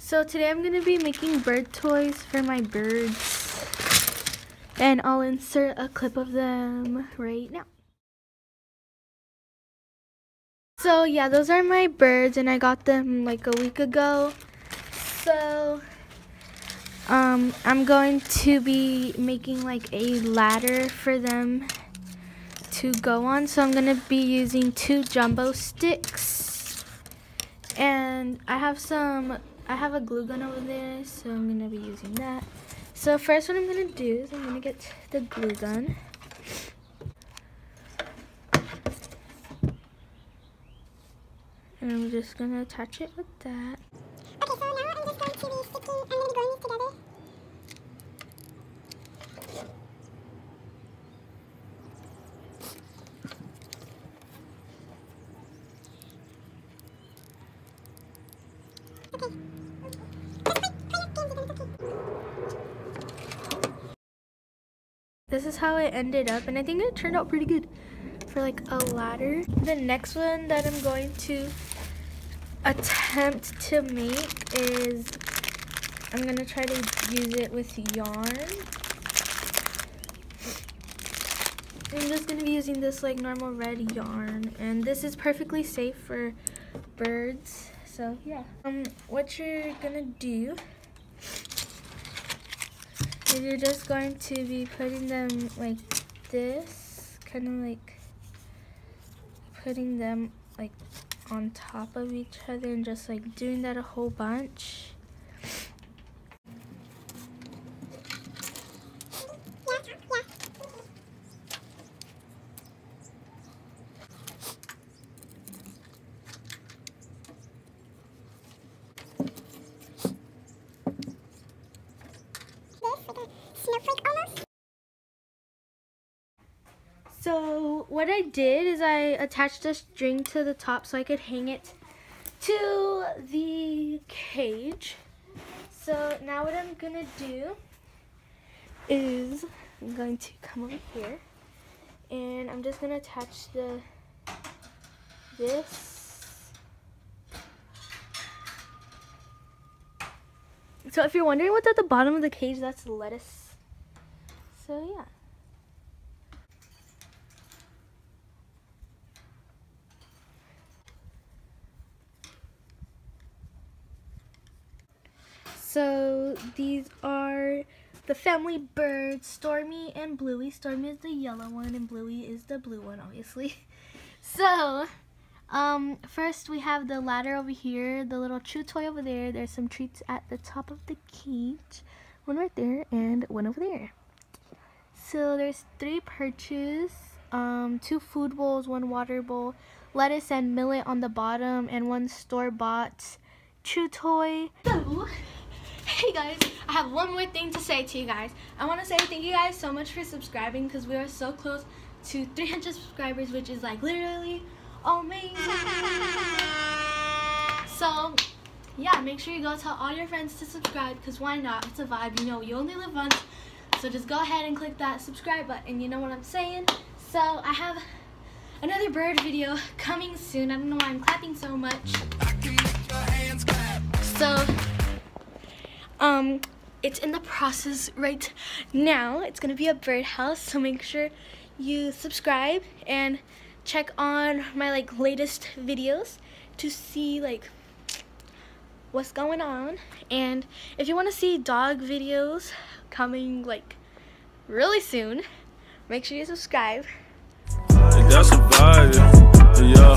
So today I'm going to be making bird toys for my birds, and I'll insert a clip of them right now. So yeah, those are my birds and I got them like a week ago. So I'm going to be making like a ladder for them to go on. So I'm going to be using 2 jumbo sticks, and I have a glue gun over there, so I'm going to be using that. So first what I'm going to do is I'm going to get the glue gun. And I'm just going to attach it with that. Okay, so now I'm just going to be sticking, I'm going to be gluing these together. This is how it ended up, and I think it turned out pretty good for like a ladder. The next one that I'm going to attempt to make is I'm gonna try to use it with yarn. I'm just gonna be using this like normal red yarn, and this is perfectly safe for birds. So yeah, what you're gonna do is you're just going to be putting them like this, kind of like putting them like on top of each other and just like doing that a whole bunch. So what I did is I attached a string to the top so I could hang it to the cage. So now what I'm gonna do is I'm going to come over here and I'm just gonna attach this. So if you're wondering what's at the bottom of the cage, that's lettuce. So yeah. So these are the family birds, Stormy and Bluey. Stormy is the yellow one and Bluey is the blue one, obviously. So first we have the ladder over here, the little chew toy over there. There's some treats at the top of the cage, one right there and one over there. So there's 3 perches, 2 food bowls, 1 water bowl, lettuce and millet on the bottom, and 1 store-bought chew toy. So, hey guys, I have one more thing to say to you guys. I want to say thank you guys so much for subscribing, because we are so close to 300 subscribers, which is like literally amazing. So yeah, make sure you go tell all your friends to subscribe, because why not? It's a vibe, you know, you only live once. So just go ahead and click that subscribe button, you know what I'm saying? So I have another bird video coming soon. I don't know why I'm clapping so much. So it's in the process right now. It's gonna be a birdhouse, so make sure you subscribe and check on my like latest videos to see like what's going on. And if you want to see dog videos coming like really soon, make sure you subscribe. That's a vibe, yeah.